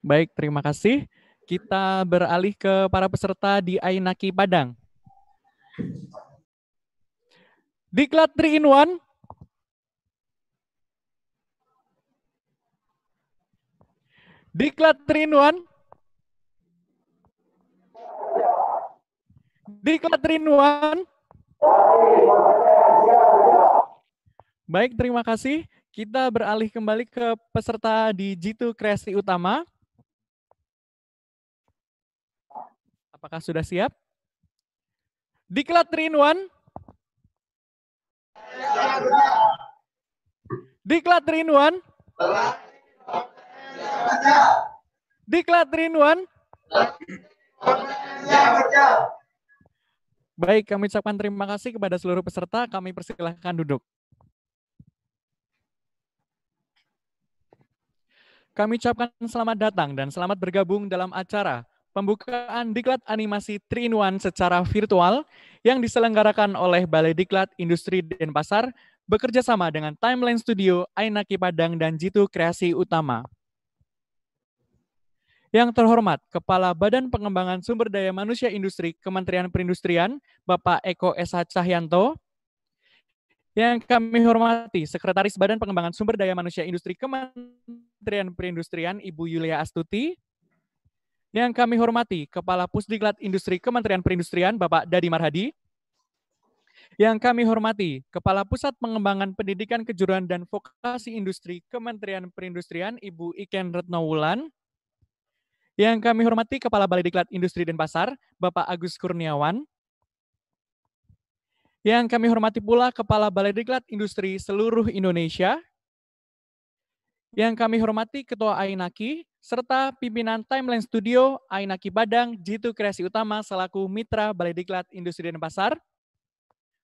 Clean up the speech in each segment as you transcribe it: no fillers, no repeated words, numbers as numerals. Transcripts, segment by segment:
Baik, terima kasih. Kita beralih ke para peserta di Ainaki Padang. Diklat 3 in 1. Diklat 3 in 1. Diklat 3 in 1. Baik, terima kasih. Kita beralih kembali ke peserta di Jitu Kreasi Utama. Apakah sudah siap? Diklat 3 in 1. Diklat 3 in 1. Diklat 3 in 1. Baik, kami ucapkan terima kasih kepada seluruh peserta. Kami persilahkan duduk. Kami ucapkan selamat datang dan selamat bergabung dalam acara pembukaan Diklat Animasi 3 in 1 secara virtual yang diselenggarakan oleh Balai Diklat Industri Denpasar bekerja sama dengan Timeline Studio, Ainaki Padang, dan Jitu Kreasi Utama. Yang terhormat, Kepala Badan Pengembangan Sumber Daya Manusia Industri Kementerian Perindustrian, Bapak Eko S.H. Cahyanto. Yang kami hormati, Sekretaris Badan Pengembangan Sumber Daya Manusia Industri Kementerian Perindustrian, Ibu Yulia Astuti. Yang kami hormati, Kepala Pusdiklat Industri Kementerian Perindustrian, Bapak Dadi Marhadi. Yang kami hormati, Kepala Pusat Pengembangan Pendidikan Kejuruan dan Vokasi Industri Kementerian Perindustrian, Ibu Iken Retnowulan. Yang kami hormati, Kepala Balai Diklat Industri Denpasar, Bapak Agus Kurniawan. Yang kami hormati pula Kepala Balai Diklat Industri seluruh Indonesia. Yang kami hormati Ketua Ainaki, serta pimpinan Timeline Studio, Ainaki Padang, Jitu Kreasi Utama selaku Mitra Balai Diklat Industri Denpasar,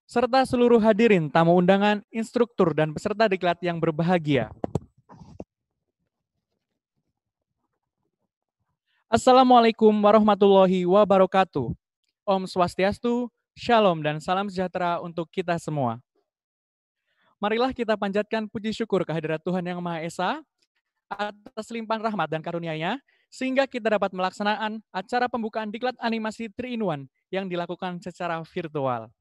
serta seluruh hadirin, tamu undangan, instruktur, dan peserta diklat yang berbahagia. Assalamualaikum warahmatullahi wabarakatuh. Om Swastiastu, Shalom, dan salam sejahtera untuk kita semua. Marilah kita panjatkan puji syukur kehadirat Tuhan Yang Maha Esa atas limpahan rahmat dan karunia-Nya, sehingga kita dapat melaksanakan acara pembukaan Diklat Animasi 3 in 1 yang dilakukan secara virtual.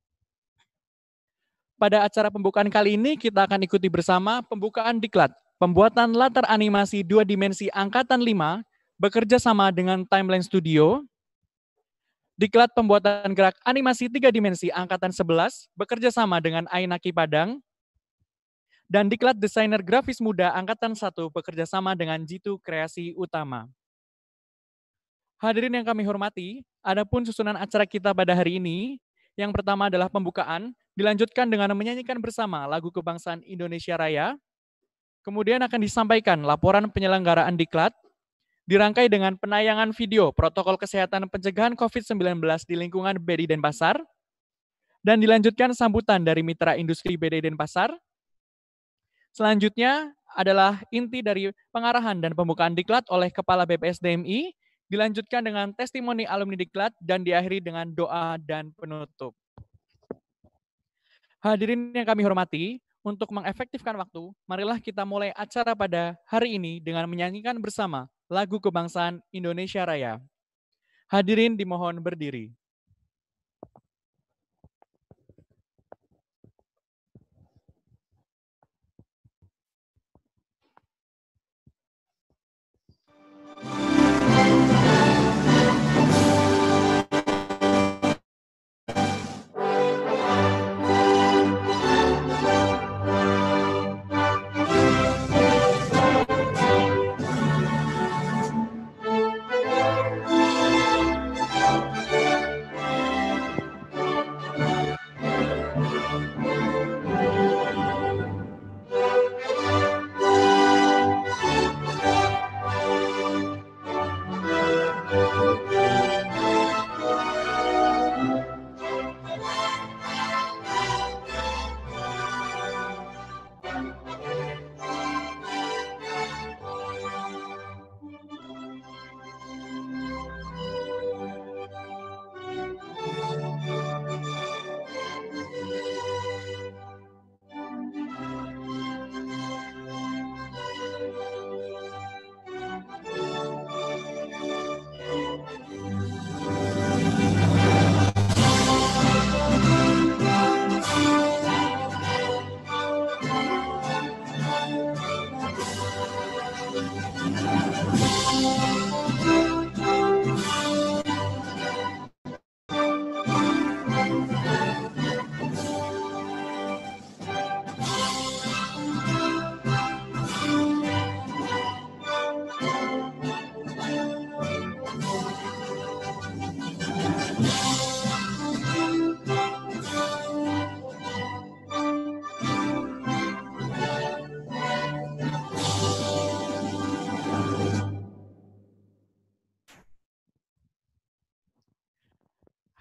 Pada acara pembukaan kali ini, kita akan ikuti bersama pembukaan Diklat, pembuatan latar animasi 2 dimensi Angkatan 5, bekerja sama dengan Timeline Studio. Diklat pembuatan gerak animasi 3 dimensi Angkatan 11, bekerja sama dengan Ainaki Padang. Dan Diklat Desainer Grafis Muda Angkatan 1, bekerja sama dengan Jitu Kreasi Utama. Hadirin yang kami hormati, adapun susunan acara kita pada hari ini, yang pertama adalah pembukaan, dilanjutkan dengan menyanyikan bersama lagu Kebangsaan Indonesia Raya. Kemudian akan disampaikan laporan penyelenggaraan Diklat, dirangkai dengan penayangan video protokol kesehatan pencegahan COVID-19 di lingkungan BDI Denpasar, dan dilanjutkan sambutan dari Mitra Industri BDI Denpasar. Selanjutnya adalah inti dari pengarahan dan pembukaan Diklat oleh Kepala BPSDMI, dilanjutkan dengan testimoni alumni Diklat, dan diakhiri dengan doa dan penutup. Hadirin yang kami hormati, untuk mengefektifkan waktu, marilah kita mulai acara pada hari ini dengan menyanyikan bersama lagu Kebangsaan Indonesia Raya. Hadirin dimohon berdiri.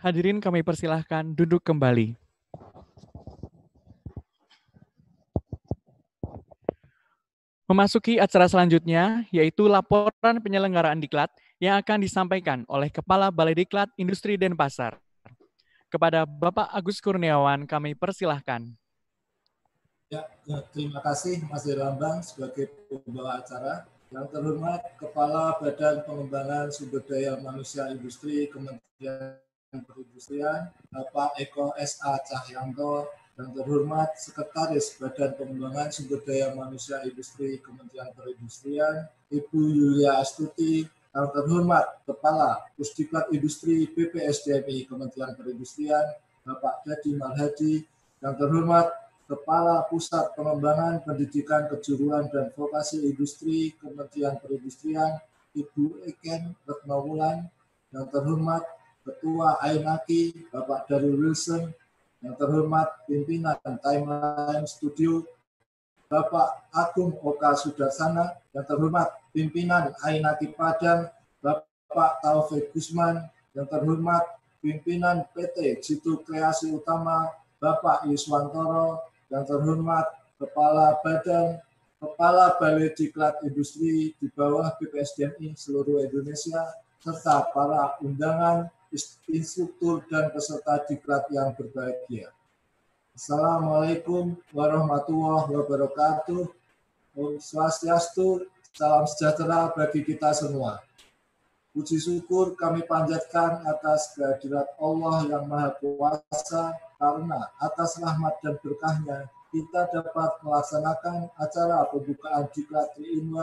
Hadirin kami persilahkan duduk kembali. Memasuki acara selanjutnya, yaitu laporan penyelenggaraan Diklat yang akan disampaikan oleh Kepala Balai Diklat Industri Denpasar. Kepada Bapak Agus Kurniawan, kami persilahkan. Ya, terima kasih Mas Dirambang sebagai pembawa acara. Yang terhormat Kepala Badan Pengembangan Sumber Daya Manusia Industri Kementerian Perindustrian, Bapak Eko S.A. Cahyanto. Yang terhormat Sekretaris Badan Pengembangan Sumber Daya Manusia Industri Kementerian Perindustrian, Ibu Yulia Astuti. Yang terhormat Kepala Pusdiklat Industri BPSDMI Kementerian Perindustrian, Bapak Dadi Marhadi. Yang terhormat Kepala Pusat Pengembangan Pendidikan Kejuruan dan Vokasi Industri Kementerian Perindustrian, Ibu Eken Retnowulan. Yang terhormat Ketua AINAKI, Bapak Darul Wilson. Yang terhormat Pimpinan Timeline Studio, Bapak Agung Oka Sudarsana. Yang terhormat Pimpinan AINAKI Padang, Bapak Taufik Gusman. Yang terhormat Pimpinan PT Jitu Kreasi Utama, Bapak Yuswantoro. Yang terhormat Kepala Balai Diklat Industri di bawah BPSDMI seluruh Indonesia, serta para undangan, instruktur, dan peserta Diklat yang berbahagia. Assalamualaikum warahmatullahi wabarakatuh. Om Swastiastu, salam sejahtera bagi kita semua. Puji syukur kami panjatkan atas kehadirat Allah yang Maha Kuasa, karena atas rahmat dan berkahnya kita dapat melaksanakan acara pembukaan Diklat 3-in-1,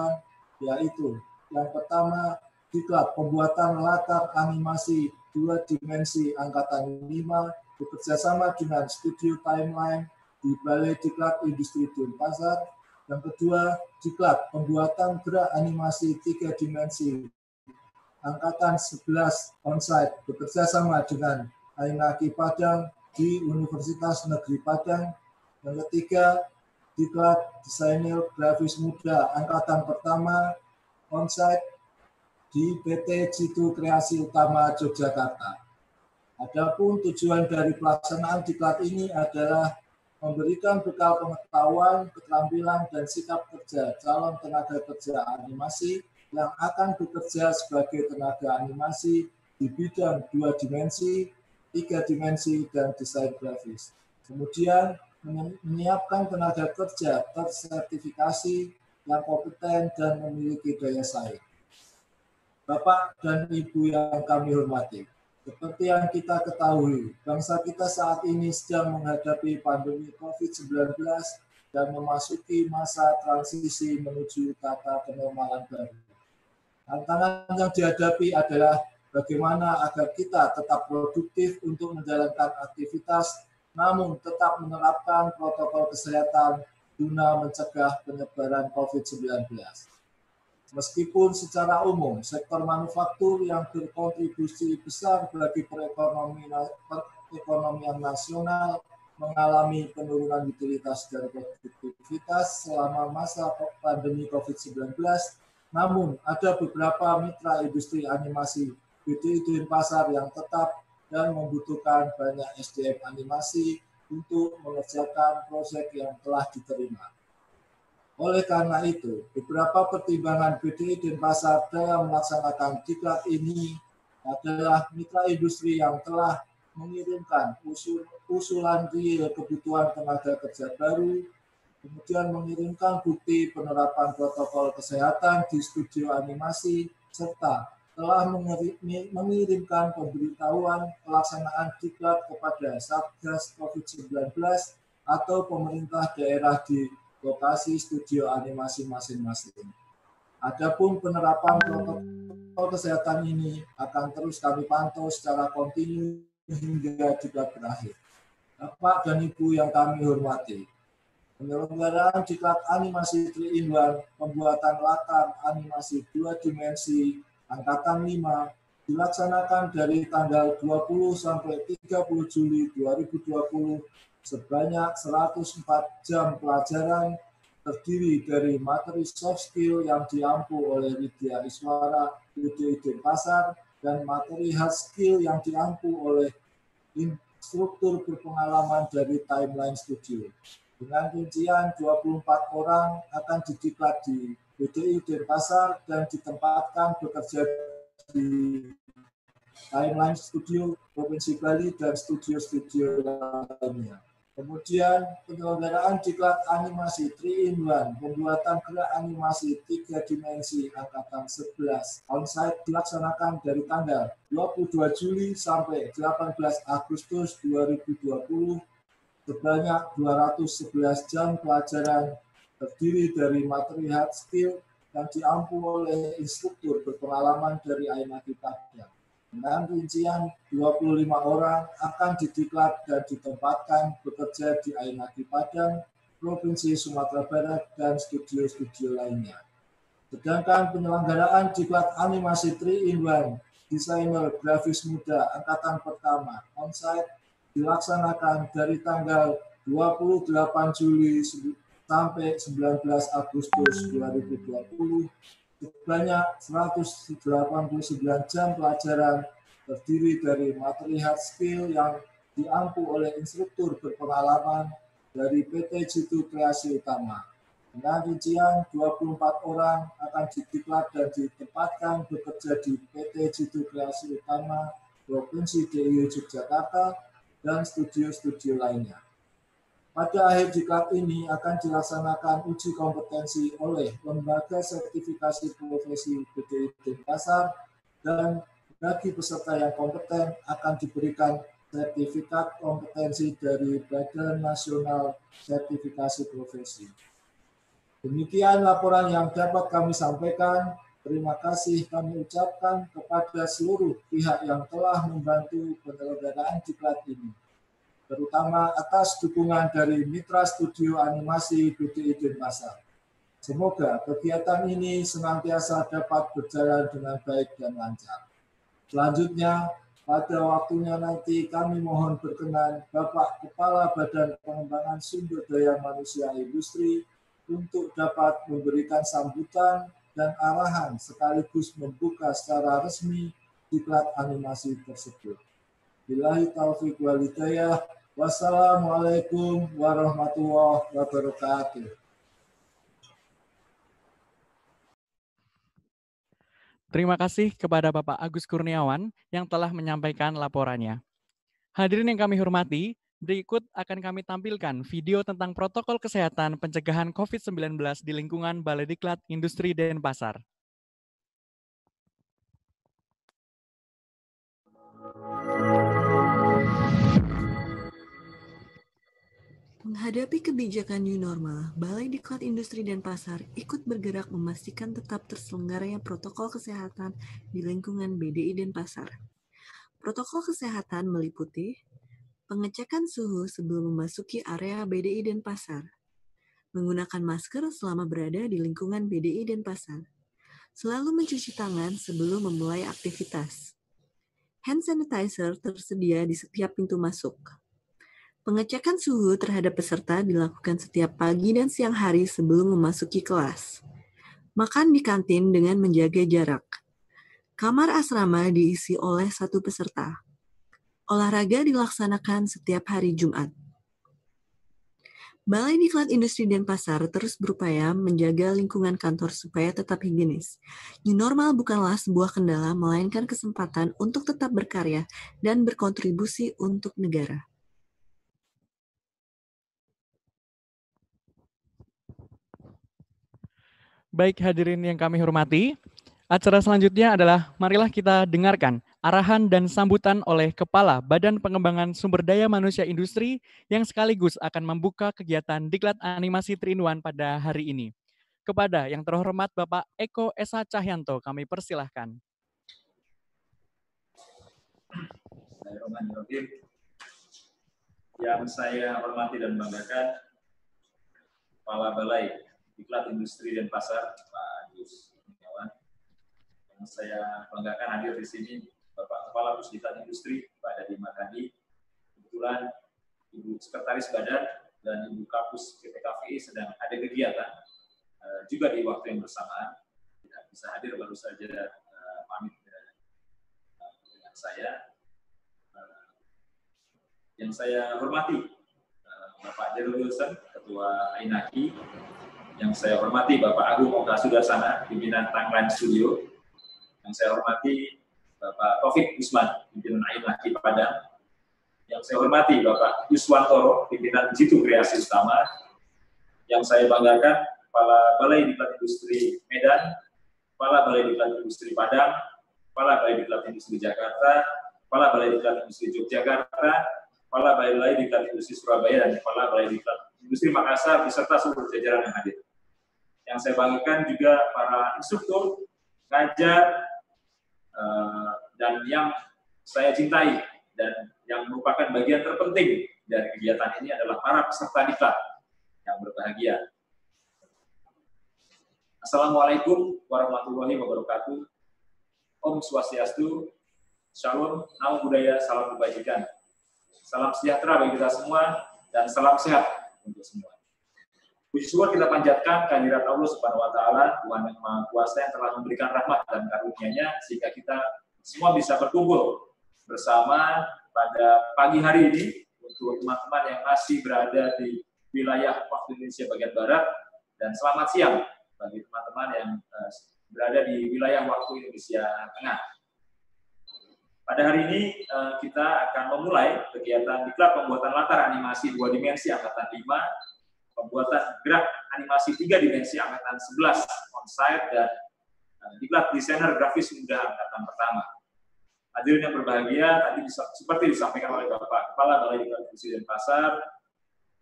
yaitu yang pertama, Diklat pembuatan latar animasi 2 dimensi angkatan 5 bekerjasama dengan Studio Timeline di Balai Diklat Industri Denpasar. Yang kedua, Diklat pembuatan gerak animasi 3 dimensi angkatan 11 onsite bekerjasama dengan AINAKI Padang di Universitas Negeri Padang. Yang ketiga, Diklat Desainer Grafis Muda angkatan pertama onsite di PT Jitu Kreasi Utama Yogyakarta. Adapun tujuan dari pelaksanaan Diklat ini adalah memberikan bekal pengetahuan, keterampilan, dan sikap kerja calon tenaga kerja animasi yang akan bekerja sebagai tenaga animasi di bidang 2 dimensi, 3 dimensi, dan desain grafis. Kemudian menyiapkan tenaga kerja tersertifikasi yang kompeten dan memiliki daya saing. Bapak dan Ibu yang kami hormati, seperti yang kita ketahui, bangsa kita saat ini sedang menghadapi pandemi COVID-19 dan memasuki masa transisi menuju tata kenormalan baru. Tantangan yang dihadapi adalah bagaimana agar kita tetap produktif untuk menjalankan aktivitas, namun tetap menerapkan protokol kesehatan guna mencegah penyebaran COVID-19. Meskipun secara umum sektor manufaktur yang berkontribusi besar bagi perekonomian nasional mengalami penurunan utilitas dan produktivitas selama masa pandemi COVID-19, namun ada beberapa mitra industri animasi BDI Denpasar yang tetap dan membutuhkan banyak SDM animasi untuk mengerjakan proyek yang telah diterima. Oleh karena itu, beberapa pertimbangan BDI Denpasar dalam melaksanakan Diklat ini adalah mitra industri yang telah mengirimkan usulan real kebutuhan tenaga kerja baru, kemudian mengirimkan bukti penerapan protokol kesehatan di studio animasi, serta telah mengirimkan pemberitahuan pelaksanaan Diklat kepada Satgas COVID-19 atau pemerintah daerah di lokasi studio animasi masing-masing. Adapun penerapan protokol kesehatan ini akan terus kami pantau secara kontinu hingga Diklat berakhir. Bapak dan Ibu yang kami hormati, penyelenggaraan Diklat animasi 3-in-1 pembuatan latar animasi 2 dimensi angkatan 5 dilaksanakan dari tanggal 20 sampai 30 Juli 2020 sebanyak 104 jam pelajaran, terdiri dari materi soft skill yang diampu oleh Widya Iswara BDI Denpasar dan materi hard skill yang diampu oleh instruktur berpengalaman dari Timeline Studio. Dengan rincian 24 orang akan didiklat di BDI Denpasar dan ditempatkan bekerja di Timeline Studio Provinsi Bali dan studio-studio lainnya. Kemudian penyelenggaraan diklat animasi 3-in-1, pembuatan gerak animasi 3 dimensi angkatan 11 onsite dilaksanakan dari tanggal 22 Juli sampai 18 Agustus 2020 sebanyak 211 jam pelajaran terdiri dari materi hard skill yang diampu oleh instruktur berpengalaman dari Ainaki Padang. Dengan rincian 25 orang akan didiklat dan ditempatkan bekerja di Ainaki Padang, Provinsi Sumatera Barat, dan studio-studio lainnya. Sedangkan penyelenggaraan diklat animasi 3-in-1, desainer grafis muda angkatan pertama, onsite, dilaksanakan dari tanggal 28 Juli sampai 19 Agustus 2020 sebanyak 189 jam pelajaran terdiri dari materi hard skill yang diampu oleh instruktur berpengalaman dari PT Jitu Kreasi Utama. Dengan rincian 24 orang akan didiklat dan ditempatkan bekerja di PT Jitu Kreasi Utama, Provinsi DIY Yogyakarta, dan studio-studio lainnya. Pada akhir diklat ini akan dilaksanakan uji kompetensi oleh Lembaga Sertifikasi Profesi BDI Denpasar dan bagi peserta yang kompeten akan diberikan sertifikat kompetensi dari Badan Nasional Sertifikasi Profesi. Demikian laporan yang dapat kami sampaikan. Terima kasih kami ucapkan kepada seluruh pihak yang telah membantu penyelenggaraan diklat ini, terutama atas dukungan dari Mitra Studio Animasi BDI Denpasar. Semoga kegiatan ini senantiasa dapat berjalan dengan baik dan lancar. Selanjutnya, pada waktunya nanti kami mohon berkenan Bapak Kepala Badan Pengembangan Sumber Daya Manusia Industri untuk dapat memberikan sambutan dan arahan sekaligus membuka secara resmi diklat animasi tersebut. Billahi taufiq wal hidayah. Wassalamualaikum warahmatullahi wabarakatuh. Terima kasih kepada Bapak Agus Kurniawan yang telah menyampaikan laporannya. Hadirin yang kami hormati, berikut akan kami tampilkan video tentang protokol kesehatan pencegahan COVID-19 di lingkungan Balai Diklat Industri Denpasar. Menghadapi kebijakan new normal, Balai Diklat Industri Denpasar ikut bergerak memastikan tetap terselenggaranya protokol kesehatan di lingkungan BDI Denpasar. Protokol kesehatan meliputi pengecekan suhu sebelum memasuki area BDI Denpasar, menggunakan masker selama berada di lingkungan BDI Denpasar, selalu mencuci tangan sebelum memulai aktivitas. Hand sanitizer tersedia di setiap pintu masuk. Pengecekan suhu terhadap peserta dilakukan setiap pagi dan siang hari sebelum memasuki kelas. Makan di kantin dengan menjaga jarak. Kamar asrama diisi oleh 1 peserta. Olahraga dilaksanakan setiap hari Jumat. Balai Diklat Industri Denpasar terus berupaya menjaga lingkungan kantor supaya tetap higienis. New normal bukanlah sebuah kendala, melainkan kesempatan untuk tetap berkarya dan berkontribusi untuk negara. Baik hadirin yang kami hormati, acara selanjutnya adalah marilah kita dengarkan arahan dan sambutan oleh Kepala Badan Pengembangan Sumber Daya Manusia Industri yang sekaligus akan membuka kegiatan Diklat Animasi 3-in-1 pada hari ini. Kepada yang terhormat Bapak Eko Esa Cahyanto, kami persilahkan. Yang saya hormati dan banggakan, Kepala Balai Diklat Industri Denpasar, Pak Agus Kurniawan. Yang saya banggakan hadir di sini, Bapak Kepala Pusdiklat Industri, Pak Dadi Makadi. Kebetulan Ibu Sekretaris Badan dan Ibu Kapus PTKVI sedang ada kegiatan juga di waktu yang bersamaan. Tidak bisa hadir, baru saja pamit dengan saya. Yang saya hormati Bapak Jerry Wilson, Ketua Ainaki. Yang saya hormati Bapak Agung Oka Sudarsana, pimpinan Timeline Studio. Yang saya hormati Bapak Taufik Usman, pimpinan Ainaki Padang. Yang saya hormati Bapak Yuswantoro, pimpinan Jitu Kreasi Utama. Yang saya banggakan Kepala Balai Diklat Industri Medan, Kepala Balai Diklat Industri Padang, Kepala Balai Diklat Industri Jakarta, Kepala Balai Diklat Industri Yogyakarta, Kepala Balai Diklat Industri Surabaya, dan Kepala Balai Diklat Industri Makassar, beserta seluruh jajaran yang hadir. Yang saya banggakan juga para instruktur, pengajar, dan yang saya cintai dan yang merupakan bagian terpenting dari kegiatan ini adalah para peserta diklat yang berbahagia. Assalamualaikum warahmatullahi wabarakatuh. Om Swastiastu, Shalom, Namo Buddhaya, salam kebajikan. Salam sejahtera bagi kita semua dan salam sehat untuk semua. Puji syukur kita panjatkan kehadirat Allah Subhanahu wa Ta'ala, Tuhan yang Maha Kuasa yang telah memberikan rahmat dan karunia-Nya sehingga kita semua bisa berkumpul bersama pada pagi hari ini untuk teman-teman yang masih berada di wilayah waktu Indonesia bagian Barat, dan selamat siang bagi teman-teman yang berada di wilayah waktu Indonesia Tengah. Pada hari ini kita akan memulai kegiatan diklat pembuatan latar animasi 2 dimensi angkatan 5, pembuatan gerak animasi 3 dimensi angkatan 11 on-site, dan diklat desainer grafis muda angkatan pertama. Hadirin yang berbahagia, tadi seperti disampaikan oleh Bapak Kepala Balai Diklat Industri dan Pasar,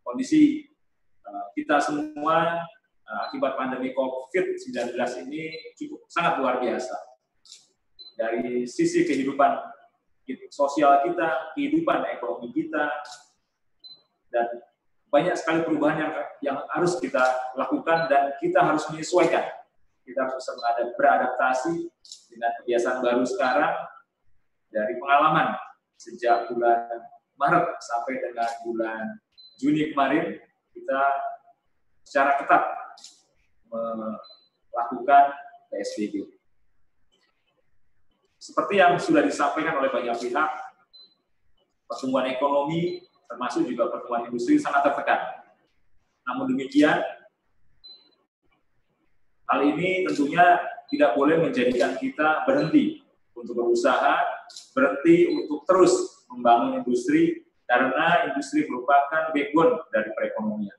kondisi kita semua akibat pandemi COVID-19 ini sangat luar biasa. Dari sisi kehidupan sosial kita, kehidupan ekonomi kita, dan banyak sekali perubahan yang harus kita lakukan dan kita harus menyesuaikan. Kita harus bisa beradaptasi dengan kebiasaan baru sekarang. Dari pengalaman sejak bulan Maret sampai dengan bulan Juni kemarin, kita secara ketat melakukan PSBB. Seperti yang sudah disampaikan oleh banyak pihak, pertumbuhan ekonomi termasuk juga pertumbuhan industri sangat tertekan. Namun demikian, hal ini tentunya tidak boleh menjadikan kita berhenti untuk berusaha, berhenti untuk terus membangun industri, karena industri merupakan backbone dari perekonomian.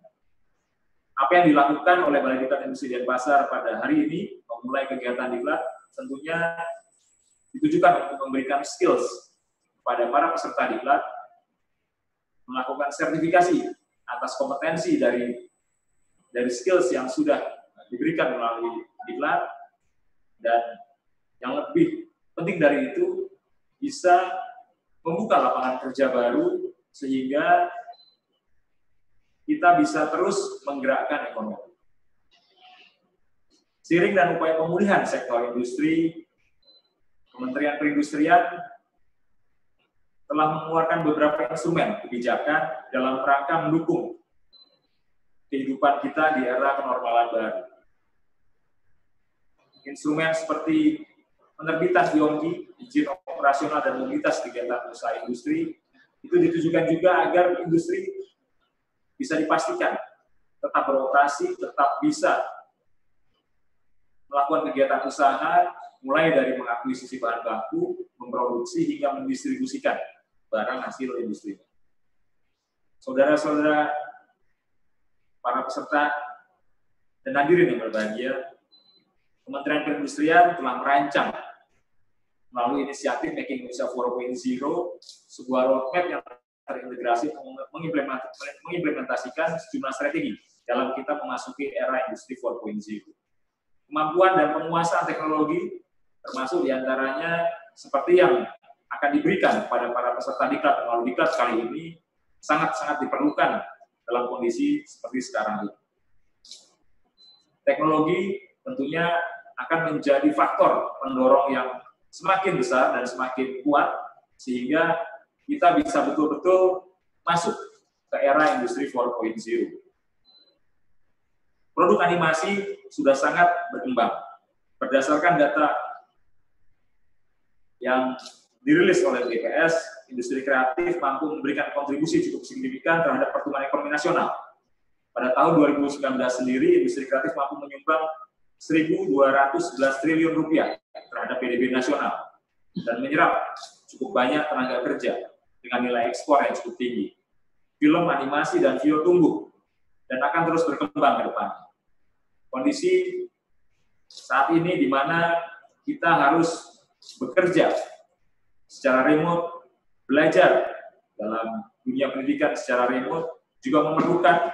Apa yang dilakukan oleh Balai Diklat Industri dan Pasar pada hari ini, memulai kegiatan diklat, tentunya ditujukan untuk memberikan skills kepada para peserta diklat, melakukan sertifikasi atas kompetensi dari skills yang sudah diberikan melalui diklat, dan yang lebih penting dari itu bisa membuka lapangan kerja baru sehingga kita bisa terus menggerakkan ekonomi. Seiring dan upaya pemulihan sektor industri, Kementerian Perindustrian telah mengeluarkan beberapa instrumen kebijakan dalam rangka mendukung kehidupan kita di era kenormalan baru. Instrumen seperti penerbitan IONGI, izin operasional dan mobilitas kegiatan usaha industri, itu ditujukan juga agar industri bisa dipastikan tetap beroperasi, tetap bisa melakukan kegiatan usaha, mulai dari mengakuisisi bahan baku, memproduksi, hingga mendistribusikan barang hasil industri. Saudara-saudara, para peserta dan hadirin yang berbahagia, Kementerian Perindustrian telah merancang melalui inisiatif Making Indonesia 4.0 sebuah roadmap yang terintegrasi mengimplementasikan sejumlah strategi dalam kita memasuki era industri 4.0. Kemampuan dan penguasaan teknologi termasuk diantaranya seperti yang akan diberikan kepada para peserta diklat melalui diklat kali ini sangat-sangat diperlukan dalam kondisi seperti sekarang ini. Teknologi tentunya akan menjadi faktor pendorong yang semakin besar dan semakin kuat sehingga kita bisa betul-betul masuk ke era industri 4.0. Produk animasi sudah sangat berkembang. Berdasarkan data yang dirilis oleh BPS, industri kreatif mampu memberikan kontribusi cukup signifikan terhadap pertumbuhan ekonomi nasional. Pada tahun 2019 sendiri, industri kreatif mampu menyumbang 1.211 triliun rupiah terhadap PDB nasional dan menyerap cukup banyak tenaga kerja dengan nilai ekspor yang cukup tinggi. Film, animasi, dan video tumbuh dan akan terus berkembang ke depan. Kondisi saat ini di mana kita harus bekerja secara remote, belajar dalam dunia pendidikan secara remote, juga memerlukan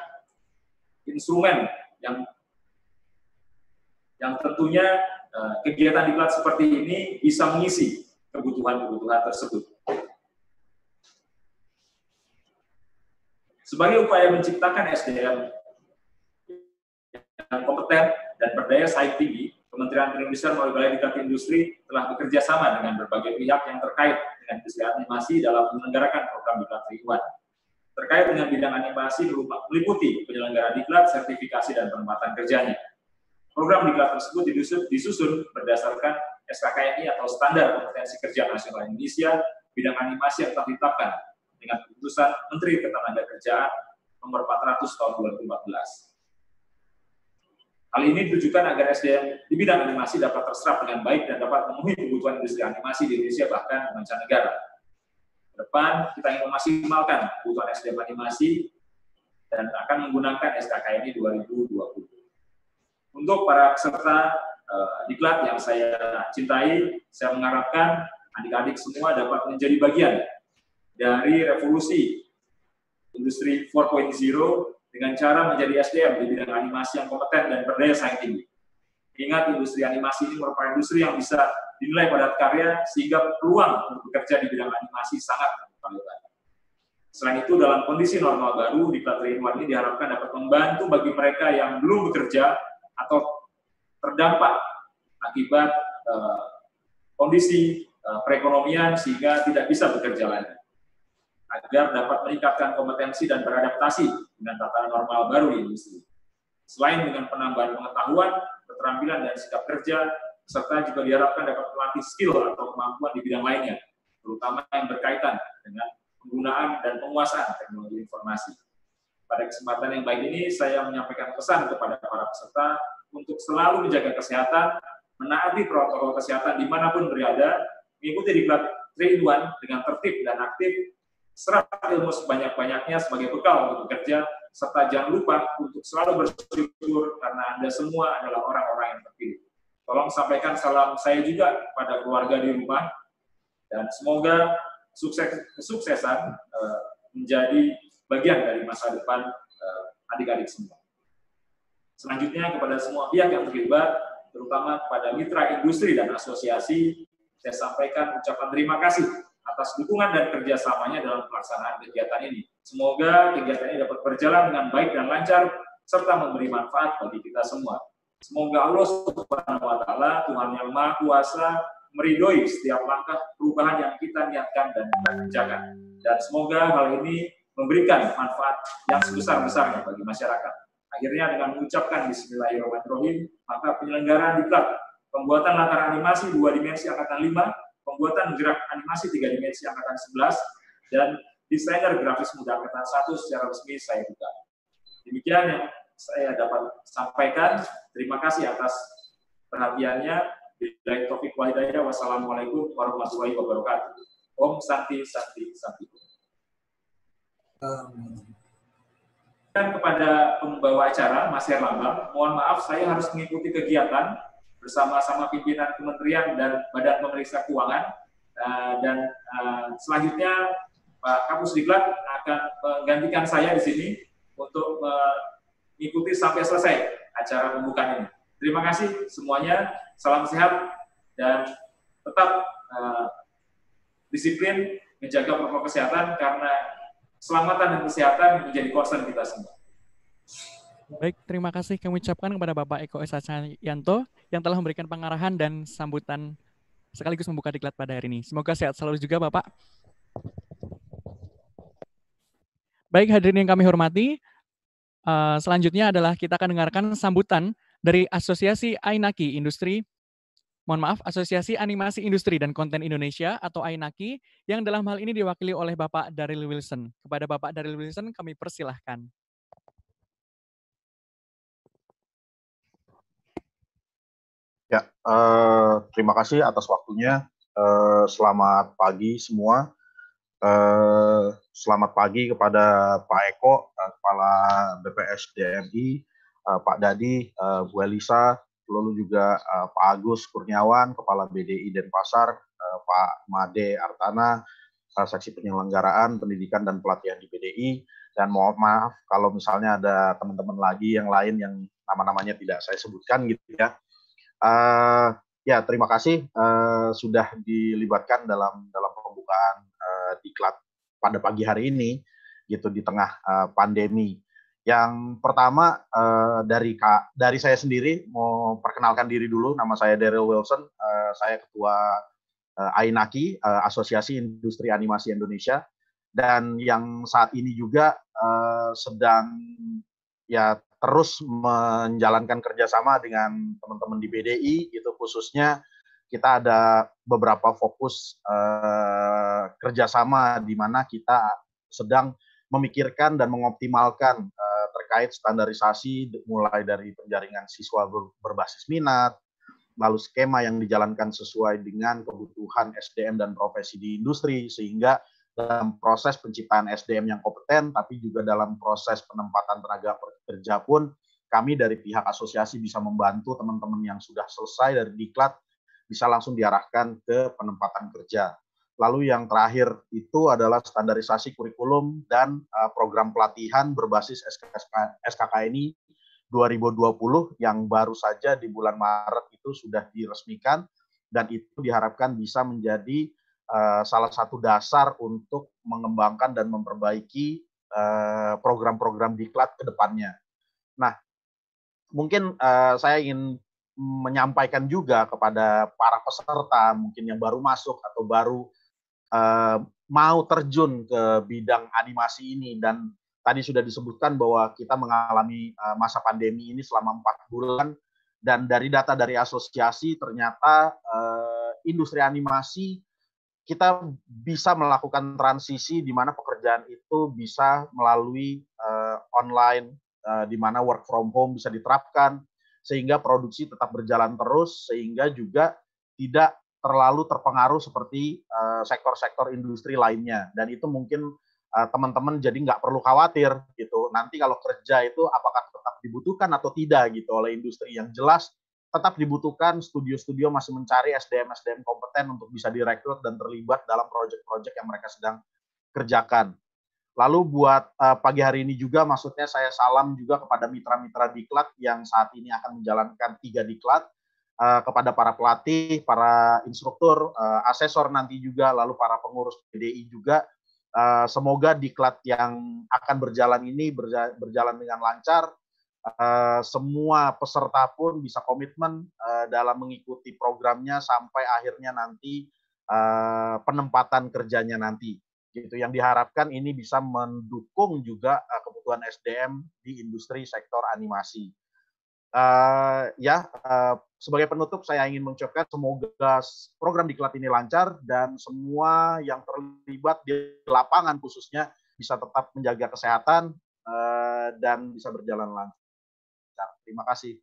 instrumen yang tentunya kegiatan diklat seperti ini bisa mengisi kebutuhan-kebutuhan tersebut. Sebagai upaya menciptakan SDM yang kompeten dan berdaya saing tinggi, Kementerian Perindustrian melalui Balai Diklat Industri telah bekerja sama dengan berbagai pihak yang terkait dengan industri animasi dalam menyelenggarakan program Diklat 3-in-1. Terkait dengan bidang animasi meliputi penyelenggaraan diklat, sertifikasi, dan penempatan kerjanya. Program diklat tersebut disusun berdasarkan SKKNI atau Standar Kompetensi Kerja Nasional Indonesia bidang animasi yang telah ditetapkan dengan keputusan Menteri Ketenagakerjaan nomor 400 tahun 2014. Hal ini ditujukan agar SDM di bidang animasi dapat terserap dengan baik dan dapat memenuhi kebutuhan industri animasi di Indonesia bahkan mancanegara. Ke depan, kita ingin memaksimalkan kebutuhan SDM animasi dan akan menggunakan SKKNI 2020. Untuk para peserta diklat yang saya cintai, saya mengharapkan adik-adik semua dapat menjadi bagian dari revolusi industri 4.0 dengan cara menjadi SDM di bidang animasi yang kompeten dan berdaya saing tinggi. Ingat, industri animasi ini merupakan industri yang bisa dinilai padat karya sehingga peluang untuk bekerja di bidang animasi sangat berlipat. Selain itu, dalam kondisi normal baru, Diklat 3-in-1 ini diharapkan dapat membantu bagi mereka yang belum bekerja atau terdampak akibat kondisi perekonomian sehingga tidak bisa bekerja lagi, agar dapat meningkatkan kompetensi dan beradaptasi dengan tatanan normal baru di industri. Selain dengan penambahan pengetahuan, keterampilan, dan sikap kerja, peserta juga diharapkan dapat melatih skill atau kemampuan di bidang lainnya, terutama yang berkaitan dengan penggunaan dan penguasaan teknologi informasi. Pada kesempatan yang baik ini, saya menyampaikan pesan kepada para peserta untuk selalu menjaga kesehatan, menaati protokol kesehatan dimanapun berada, mengikuti Diklat 3-in-1 dengan tertib dan aktif, serap ilmu sebanyak-banyaknya sebagai bekal untuk bekerja, serta jangan lupa untuk selalu bersyukur karena Anda semua adalah orang-orang yang terpilih. Tolong sampaikan salam saya juga pada keluarga di rumah, dan semoga kesuksesan menjadi bagian dari masa depan adik-adik semua. Selanjutnya, kepada semua pihak yang terlibat, terutama kepada mitra industri dan asosiasi, saya sampaikan ucapan terima kasih atas dukungan dan kerjasamanya dalam pelaksanaan kegiatan ini. Semoga kegiatan ini dapat berjalan dengan baik dan lancar, serta memberi manfaat bagi kita semua. Semoga Allah Subhanahu wa Ta'ala, Tuhan yang Maha Kuasa, meridhoi setiap langkah perubahan yang kita niatkan dan kita kerjakan. Dan semoga hal ini memberikan manfaat yang sebesar-besarnya bagi masyarakat. Akhirnya dengan mengucapkan Bismillahirrahmanirrahim, maka penyelenggaraan diklat, pembuatan latar animasi 2 dimensi angkatan 5, pembuatan gerak animasi 3 dimensi angkatan 11, dan desainer grafis muda angkatan 1 secara resmi saya buka. Demikian yang saya dapat sampaikan. Terima kasih atas perhatiannya. Billahi taufiq wal hidayah. Wassalamualaikum warahmatullahi wabarakatuh. Om Santi Santi Santi. Dan kepada pembawa acara, Mas Herlambang, mohon maaf saya harus mengikuti kegiatan bersama-sama pimpinan kementerian dan badan pemeriksa keuangan, dan selanjutnya Pak Kapus Diklat akan menggantikan saya di sini untuk mengikuti sampai selesai acara pembukaan ini. Terima kasih semuanya, salam sehat, dan tetap disiplin menjaga protokol kesehatan karena keselamatan dan kesehatan menjadi concern kita semua. Baik, terima kasih kami ucapkan kepada Bapak Eko S. Yanto yang telah memberikan pengarahan dan sambutan sekaligus membuka diklat pada hari ini. Semoga sehat selalu juga Bapak. Baik, hadirin yang kami hormati, selanjutnya adalah kita akan dengarkan sambutan dari Asosiasi Ainaki Industri Mohon maaf, Asosiasi Animasi Industri dan Konten Indonesia atau AINAKI yang dalam hal ini diwakili oleh Bapak Daryl Wilson. Kepada Bapak Daryl Wilson kami persilahkan. Ya, terima kasih atas waktunya. Selamat pagi semua. Selamat pagi kepada Pak Eko, Kepala BPS DMI, Pak Dadi, Bu Elisa, lalu juga Pak Agus Kurniawan, Kepala BDI Denpasar, Pak Made Artana, Seksi Penyelenggaraan Pendidikan dan Pelatihan di BDI, dan mohon maaf kalau misalnya ada teman-teman lagi yang lain yang nama-namanya tidak saya sebutkan gitu ya. Ya, terima kasih sudah dilibatkan dalam pembukaan diklat pada pagi hari ini gitu di tengah pandemi. Yang pertama dari saya sendiri mau perkenalkan diri dulu. Nama saya Daryl Wilson. Saya ketua AINAKI, Asosiasi Industri Animasi Indonesia, dan yang saat ini juga sedang ya terus menjalankan kerjasama dengan teman-teman di BDI, gitu, khususnya kita ada beberapa fokus kerjasama di mana kita sedang memikirkan dan mengoptimalkan terkait standarisasi mulai dari penjaringan siswa berbasis minat, lalu skema yang dijalankan sesuai dengan kebutuhan SDM dan profesi di industri, sehingga dalam proses penciptaan SDM yang kompeten, tapi juga dalam proses penempatan tenaga kerja pun, kami dari pihak asosiasi bisa membantu teman-teman yang sudah selesai dari diklat, bisa langsung diarahkan ke penempatan kerja. Lalu yang terakhir itu adalah standarisasi kurikulum dan program pelatihan berbasis SKKNI 2020 yang baru saja di bulan Maret itu sudah diresmikan, dan itu diharapkan bisa menjadi salah satu dasar untuk mengembangkan dan memperbaiki program-program diklat ke depannya. Nah, mungkin saya ingin menyampaikan juga kepada para peserta mungkin yang baru masuk atau baru mau terjun ke bidang animasi ini, dan tadi sudah disebutkan bahwa kita mengalami masa pandemi ini selama 4 bulan, dan dari data dari asosiasi ternyata industri animasi kita bisa melakukan transisi di mana pekerjaan itu bisa melalui online, di mana work from home bisa diterapkan, sehingga produksi tetap berjalan terus, sehingga juga tidak terlalu terpengaruh seperti sektor-sektor industri lainnya. Dan itu mungkin teman-teman jadi nggak perlu khawatir gitu. Nanti kalau kerja itu apakah tetap dibutuhkan atau tidak gitu oleh industri, yang jelas tetap dibutuhkan. Studio-studio masih mencari SDM kompeten untuk bisa direkrut dan terlibat dalam proyek-proyek yang mereka sedang kerjakan. Lalu buat pagi hari ini juga, maksudnya saya salam juga kepada mitra-mitra diklat yang saat ini akan menjalankan 3 diklat, kepada para pelatih, para instruktur, asesor nanti juga, lalu para pengurus PDI juga. Semoga diklat yang akan berjalan ini berjalan dengan lancar. Semua peserta pun bisa komitmen dalam mengikuti programnya sampai akhirnya nanti penempatan kerjanya nanti. Gitu. Yang diharapkan ini bisa mendukung juga kebutuhan SDM di industri sektor animasi. Sebagai penutup saya ingin mengucapkan semoga program diklat ini lancar dan semua yang terlibat di lapangan khususnya bisa tetap menjaga kesehatan dan bisa berjalan lancar. Terima kasih.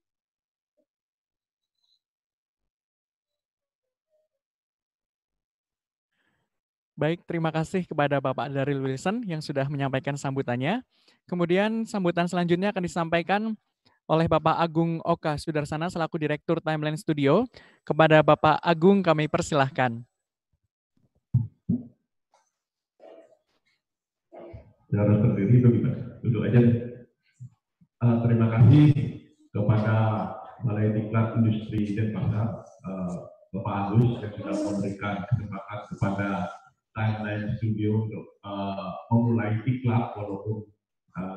Baik, terima kasih kepada Bapak Daryl Wilson yang sudah menyampaikan sambutannya. Kemudian sambutan selanjutnya akan disampaikan oleh Bapak Agung Oka Sudarsana selaku Direktur Timeline Studio. Kepada Bapak Agung kami persilahkan. Ya, harus berdiri itu kita duduk aja. Terima kasih kepada Balai Diklat Industri Denpasar, Bapak Agus yang sudah memberikan kesempatan kepada Timeline Studio untuk memulai diklat walaupun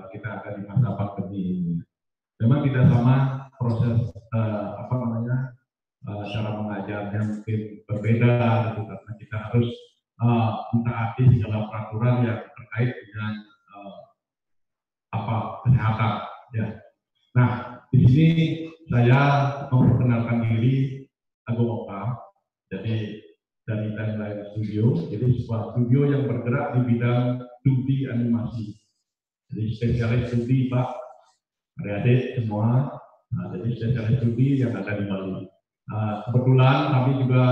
kita ada di masa pandemi ini. Memang tidak sama proses cara mengajarnya mungkin berbeda, gitu, karena kita harus mentaati segala peraturan yang terkait dengan kesehatan. Ya. Nah, di sini saya memperkenalkan diri, Agung Oka. Jadi dari Timeline Studio, jadi sebuah studio yang bergerak di bidang 2D animasi. Jadi spesialis 2D Pak, adik-adik semua. Nah, jadi spesialis 2D yang ada di Bali. Kebetulan kami juga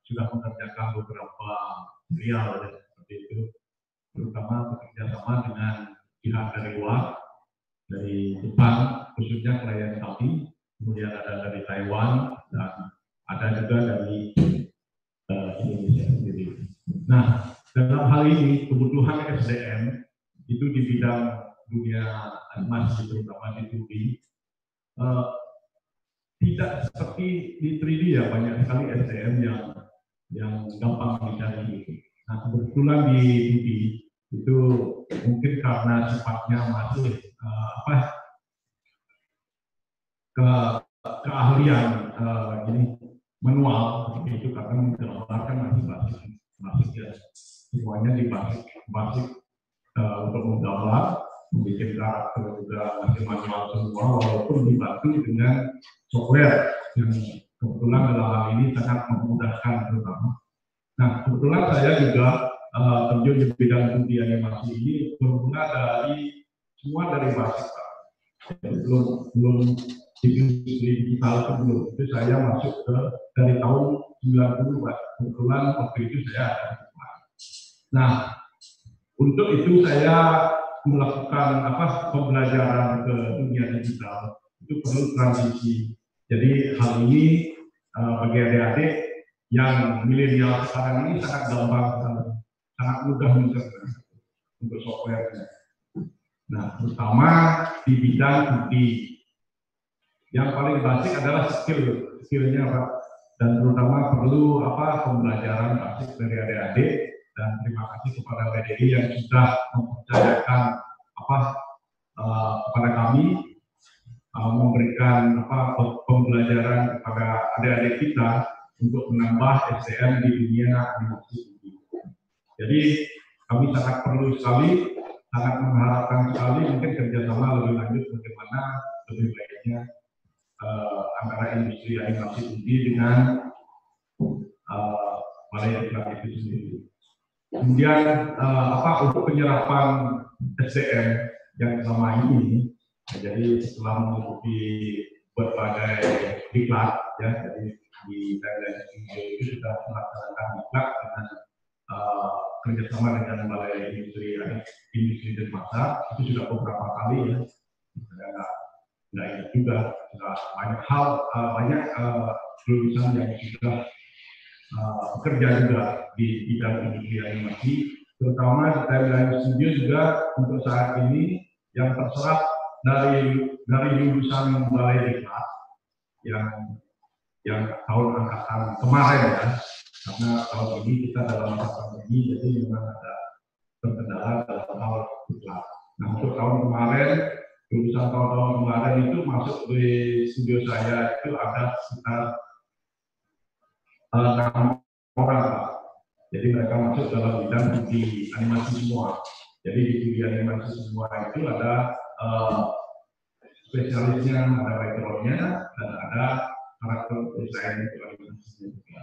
sudah mengerjakan beberapa serial seperti itu, terutama bekerja sama dengan pihak dari luar, dari Jepang, khususnya klien kami, kemudian ada dari Taiwan, dan ada juga dari Indonesia sendiri. Nah, dalam hal ini kebutuhan SDM itu di bidang dunia animasi, terutama di 2D, tidak seperti di 3D ya, banyak sekali SDM yang gampang dicari. Nah, kebetulan di 2D itu mungkin karena sifatnya masih keahlian ini manual seperti itu, karena menggambarkan masih basic ya, semuanya di basic untuk menggambar, membuat karakter juga masih manual semua, walaupun dibantu dengan software yang kebetulan dalam hal ini sangat memudahkan terutama. Nah, kebetulan saya juga terjun di bidang 2D animasi ini bermula dari semua dari basic, Pak. Jadi belum industri digital itu belum. Itu saya masuk dari tahun 90, Pak. Kebetulan waktu itu saya ada. Nah, untuk itu saya melakukan pembelajaran ke dunia digital itu perlu transisi. Jadi hal ini bagi adik-adik yang milenial sekarang ini sangat gampang, sangat mudah mencerna untuk software. Nah, terutama di bidang 2D. Yang paling basic adalah skillnya, Pak. Dan terutama perlu pembelajaran basic dari adik-adik. Dan terima kasih kepada BDI yang sudah mempercayakan kepada kami, memberikan pembelajaran kepada adik-adik kita untuk menambah SDM di dunia animasi. Jadi kami sangat perlu sekali, sangat mengharapkan sekali mungkin kerjasama lebih lanjut bagaimana lebih baiknya antara industri animasi ini dengan Balai Diklat itu sendiri. Kemudian untuk penyerapan SDM yang selama ini, jadi setelah mengikuti berbagai diklat, ya, jadi di Timeline Studio itu sudah melaksanakan diklat dengan kerjasama dengan Balai Industri dan Pasar, itu sudah beberapa kali ya. Saya nggak ingat juga, sudah banyak hal, banyak lulusan yang sudah bekerja juga di bidang industri animasi, terutama di Timeline Studio juga untuk saat ini yang terserap dari lulusan Balai Diklat yang tahun angkatan kemarin ya, karena tahun ini kita dalam masa pandemi, jadi memang ada terkendala dalam hal diklat. Nah, untuk tahun kemarin, lulusan tahun kemarin itu masuk di studio saya itu ada sekitar 6 orang, Pak. Jadi mereka masuk dalam bidang 2D animasi semua. Jadi di 2D animasi semua itu ada spesialisnya, ada background-nya, dan ada karakter desain untuk animasinya juga.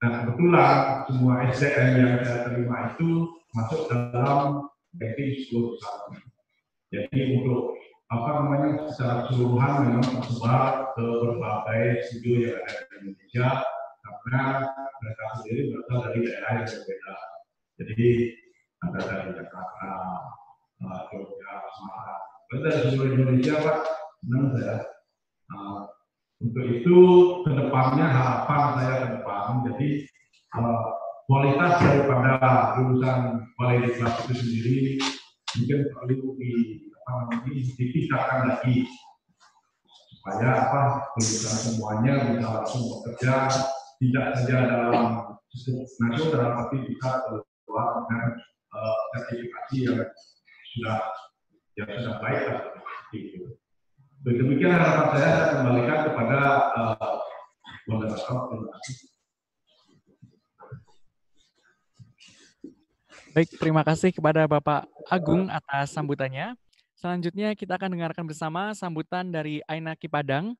Nah, kebetulan semua SDM yang saya terima itu masuk dalam ranking 10 besar. Jadi untuk secara keseluruhan memang tersebar ke berbagai studio yang ada di Indonesia, karena mereka sendiri berasal dari daerah yang berbeda. Jadi ada dari Jakarta, Jogja, Semarang. Dari seluruh Indonesia, Pak, senang saya. Untuk itu kedepannya harapan saya ke depan, jadi kualitas daripada lulusan Balai Diklat itu sendiri mungkin perlu dipisahkan lagi supaya lulusan semuanya bisa langsung bekerja, tidak saja dalam sistem nasional tapi bisa keluar dengan sertifikasi yang sudah baik lah seperti itu. Demikian harapan saya kembalikan kepada moderator. Terima kasih. Baik, terima kasih kepada Bapak Agung atas sambutannya. Selanjutnya kita akan dengarkan bersama sambutan dari Aina Kipadang.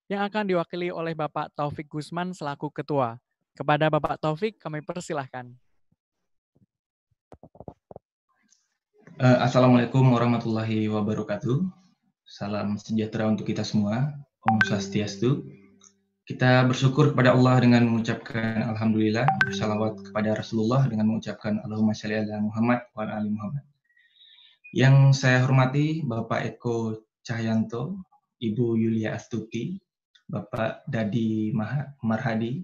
yang akan diwakili oleh Bapak Taufik Gusman selaku Ketua. Kepada Bapak Taufik, kami persilahkan. Assalamualaikum warahmatullahi wabarakatuh. Salam sejahtera untuk kita semua. Om Swastiastu. Kita bersyukur kepada Allah dengan mengucapkan Alhamdulillah, bersalawat kepada Rasulullah dengan mengucapkan Allahumma sholli ala Muhammad wa ala ali Muhammad. Yang saya hormati Bapak Eko Cahyanto, Ibu Yulia Astuti, Bapak Dadi Marhadi,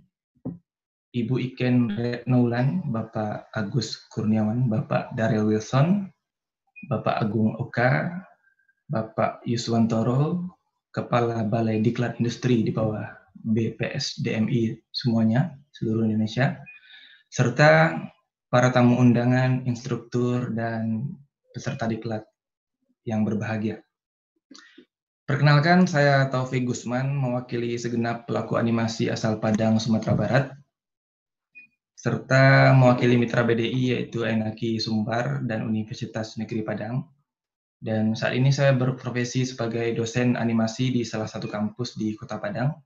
Ibu Iken Retnoulan, Bapak Agus Kurniawan, Bapak Daryl Wilson, Bapak Agung Oka, Bapak Yuswantoro, Kepala Balai Diklat Industri di bawah BPS DMI semuanya, seluruh Indonesia, serta para tamu undangan, instruktur, dan peserta diklat yang berbahagia. Perkenalkan, saya Taufik Gusman, mewakili segenap pelaku animasi asal Padang, Sumatera Barat, serta mewakili mitra BDI yaitu Ainaki Sumbar dan Universitas Negeri Padang. Dan saat ini saya berprofesi sebagai dosen animasi di salah satu kampus di Kota Padang,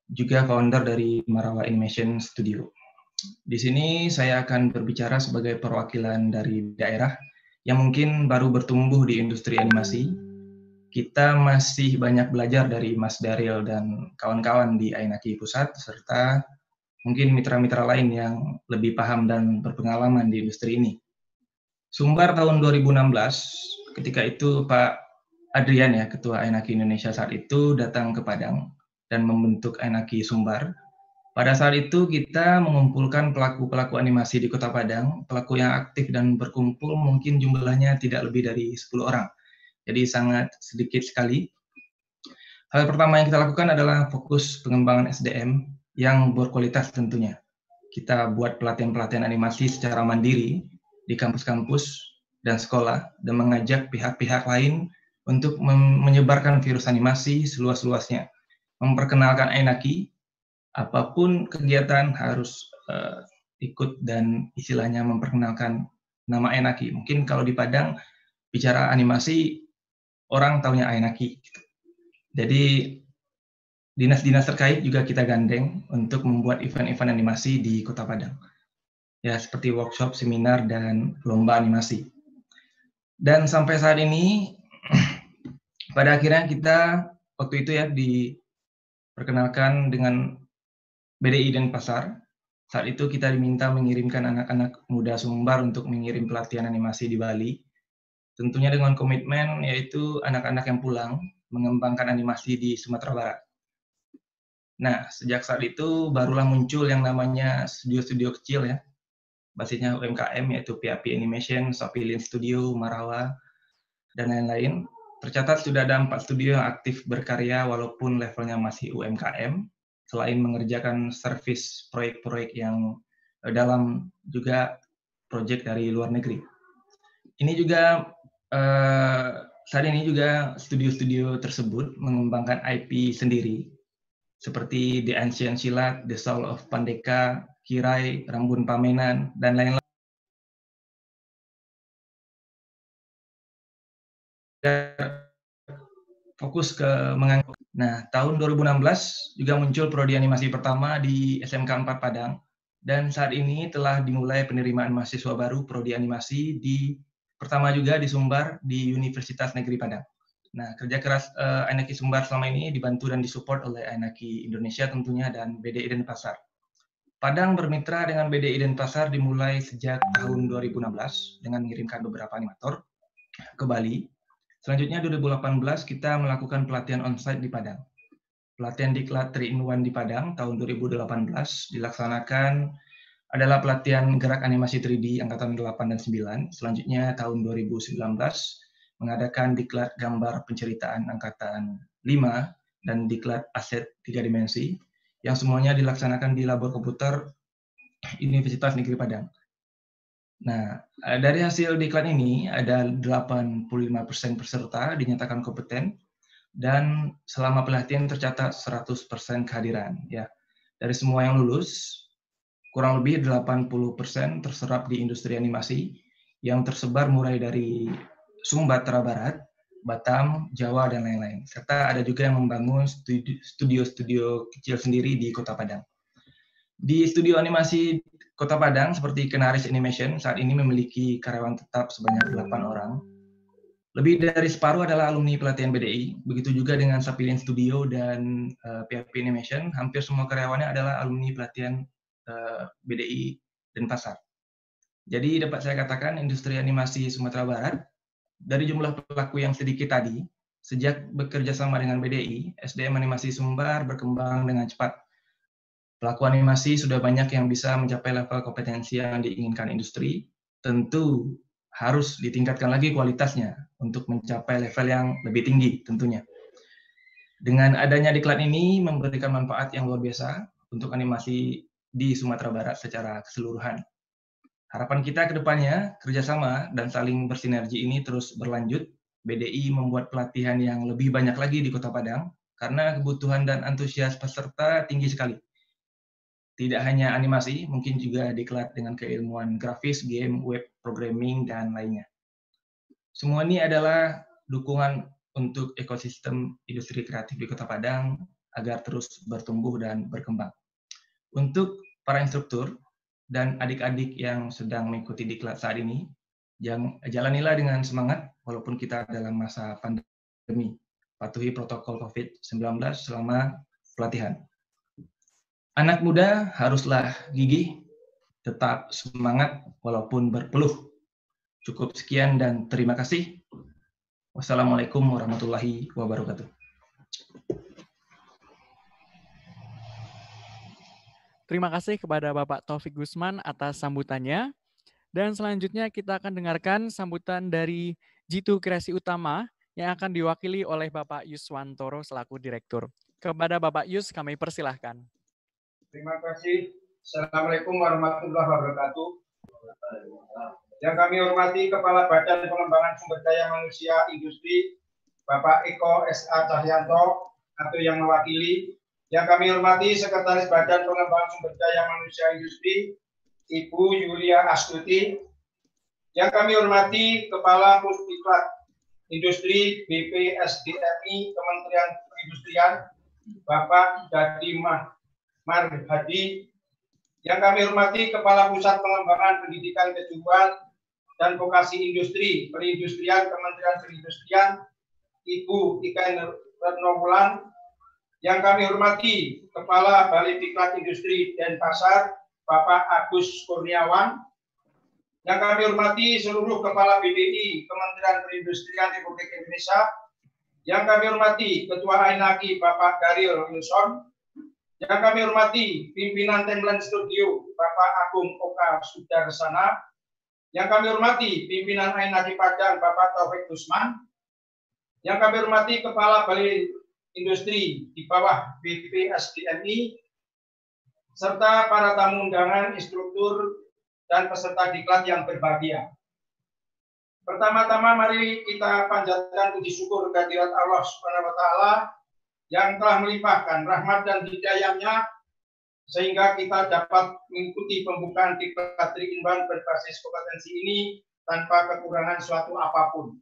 juga founder dari Marawa Animation Studio. Di sini saya akan berbicara sebagai perwakilan dari daerah yang mungkin baru bertumbuh di industri animasi. Kita masih banyak belajar dari Mas Daryl dan kawan-kawan di Ainaki Pusat, serta mungkin mitra-mitra lain yang lebih paham dan berpengalaman di industri ini. Sumbar tahun 2016, ketika itu Pak Adrian ya, Ketua Ainaki Indonesia saat itu datang ke Padang dan membentuk Ainaki Sumbar. Pada saat itu kita mengumpulkan pelaku-pelaku animasi di Kota Padang, pelaku yang aktif dan berkumpul mungkin jumlahnya tidak lebih dari 10 orang. Jadi sangat sedikit sekali. Hal pertama yang kita lakukan adalah fokus pengembangan SDM yang berkualitas tentunya. Kita buat pelatihan-pelatihan animasi secara mandiri di kampus-kampus dan sekolah dan mengajak pihak-pihak lain untuk menyebarkan virus animasi seluas-luasnya. Memperkenalkan Ainaki, apapun kegiatan harus ikut dan istilahnya memperkenalkan nama Ainaki. Mungkin kalau di Padang bicara animasi orang taunya Ainaki. Gitu. Jadi dinas-dinas terkait juga kita gandeng untuk membuat event-event animasi di Kota Padang. Ya, seperti workshop, seminar, dan lomba animasi. Dan sampai saat ini, pada akhirnya kita waktu itu ya diperkenalkan dengan BDI Denpasar. Saat itu kita diminta mengirimkan anak-anak muda Sumbar untuk mengirim pelatihan animasi di Bali. Tentunya dengan komitmen yaitu anak-anak yang pulang mengembangkan animasi di Sumatera Barat. Nah, sejak saat itu barulah muncul yang namanya studio-studio kecil ya. Basisnya UMKM yaitu PAP Animation, Sopilin Studio, Marawa, dan lain-lain. Tercatat sudah ada 4 studio yang aktif berkarya walaupun levelnya masih UMKM, selain mengerjakan servis proyek-proyek yang dalam juga proyek dari luar negeri. Ini juga saat ini juga studio-studio tersebut mengembangkan IP sendiri, seperti The Ancient Silat, The Soul of Pandeka, Kirai, Rambun Pamenan, dan lain-lain. Fokus ke mengangkat. Nah, tahun 2016 juga muncul prodi animasi pertama di SMK 4 Padang, dan saat ini telah dimulai penerimaan mahasiswa baru prodi animasi di pertama juga di Sumbar di Universitas Negeri Padang. Nah, kerja keras Ainaki Sumbar selama ini dibantu dan disupport oleh Ainaki Indonesia tentunya dan BDI Denpasar. Padang bermitra dengan BDI Denpasar dimulai sejak tahun 2016 dengan mengirimkan beberapa animator ke Bali. Selanjutnya 2018 kita melakukan pelatihan onsite di Padang. Pelatihan diklat 3-in-1 di Padang tahun 2018 dilaksanakan adalah pelatihan gerak animasi 3D angkatan 8 dan 9. Selanjutnya tahun 2019 mengadakan diklat gambar penceritaan angkatan 5 dan diklat aset 3 dimensi yang semuanya dilaksanakan di Labor Komputer Universitas Negeri Padang. Nah, dari hasil diklat ini ada 85% peserta dinyatakan kompeten dan selama pelatihan tercatat 100% kehadiran. Ya, dari semua yang lulus, kurang lebih 80% terserap di industri animasi yang tersebar mulai dari Sumatera Barat, Batam, Jawa, dan lain-lain. Serta ada juga yang membangun studio-studio kecil sendiri di Kota Padang. Di studio animasi Kota Padang seperti Kenaris Animation saat ini memiliki karyawan tetap sebanyak 8 orang. Lebih dari separuh adalah alumni pelatihan BDI, begitu juga dengan Sapilin Studio dan PRP Animation, hampir semua karyawannya adalah alumni pelatihan BDI dan Pasar. Jadi dapat saya katakan industri animasi Sumatera Barat, dari jumlah pelaku yang sedikit tadi, sejak bekerja sama dengan BDI, SDM animasi Sumbar berkembang dengan cepat. Pelaku animasi sudah banyak yang bisa mencapai level kompetensi yang diinginkan industri, tentu harus ditingkatkan lagi kualitasnya untuk mencapai level yang lebih tinggi tentunya. Dengan adanya diklat ini memberikan manfaat yang luar biasa untuk animasi di Sumatera Barat secara keseluruhan. Harapan kita ke depannya, kerjasama dan saling bersinergi ini terus berlanjut. BDI membuat pelatihan yang lebih banyak lagi di Kota Padang, karena kebutuhan dan antusias peserta tinggi sekali. Tidak hanya animasi, mungkin juga diklat dengan keilmuan grafis, game, web, programming, dan lainnya. Semua ini adalah dukungan untuk ekosistem industri kreatif di Kota Padang agar terus bertumbuh dan berkembang. Untuk para instruktur dan adik-adik yang sedang mengikuti diklat saat ini, jalanilah dengan semangat walaupun kita dalam masa pandemi. Patuhi protokol COVID-19 selama pelatihan. Anak muda haruslah gigih, tetap semangat walaupun berpeluh. Cukup sekian dan terima kasih. Wassalamualaikum warahmatullahi wabarakatuh. Terima kasih kepada Bapak Taufik Gusman atas sambutannya. Dan selanjutnya kita akan dengarkan sambutan dari Jitu Kreasi Utama yang akan diwakili oleh Bapak Yuswantoro selaku Direktur. Kepada Bapak Yus kami persilahkan. Terima kasih. Assalamualaikum warahmatullahi wabarakatuh. Yang kami hormati Kepala Badan Pengembangan Sumber Daya Manusia Industri, Bapak Eko S.A. Cahyanto, atau yang mewakili. Yang kami hormati Sekretaris Badan Pengembangan Sumber Daya Manusia Industri, Ibu Yulia Astuti. Yang kami hormati Kepala Pusdiklat Industri BPSDMI Kementerian Perindustrian, Bapak Dadi Marhadi. Yang kami hormati Kepala Pusat Pengembangan Pendidikan Kejuruan dan Vokasi Industri Perindustrian Kementerian Perindustrian, Ibu Ika Retnowulan. Yang kami hormati Kepala Balai Diklat Industri Denpasar, Bapak Agus Kurniawan. Yang kami hormati seluruh Kepala BDI Kementerian Perindustrian Republik Indonesia. Yang kami hormati Ketua AINAKI Bapak Daryl Wilson. Yang kami hormati pimpinan Timeline Studio Bapak Agung Oka Sudarsana. Yang kami hormati pimpinan AINAKI Padang Bapak Taufik Gusman. Yang kami hormati Kepala Balai Industri di bawah BPSDMI, serta para tamu undangan, instruktur, dan peserta diklat yang berbahagia. Pertama-tama mari kita panjatkan puji syukur kehadirat Allah Subhanahu wa Ta'ala yang telah melimpahkan rahmat dan hidayah-Nya sehingga kita dapat mengikuti pembukaan diklat Tri-in-1 berbasis kompetensi ini tanpa kekurangan suatu apapun.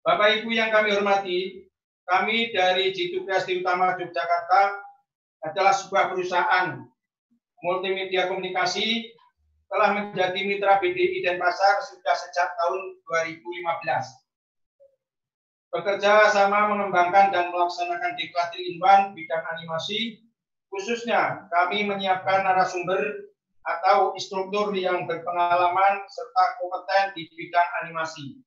Bapak Ibu yang kami hormati, kami dari Jitu Kreasi Utama Yogyakarta adalah sebuah perusahaan multimedia komunikasi, telah menjadi mitra BDI Denpasar sudah sejak tahun 2015. Bekerja sama mengembangkan dan melaksanakan diklat Tri-in-1 bidang animasi, khususnya kami menyiapkan narasumber atau instruktur yang berpengalaman serta kompeten di bidang animasi.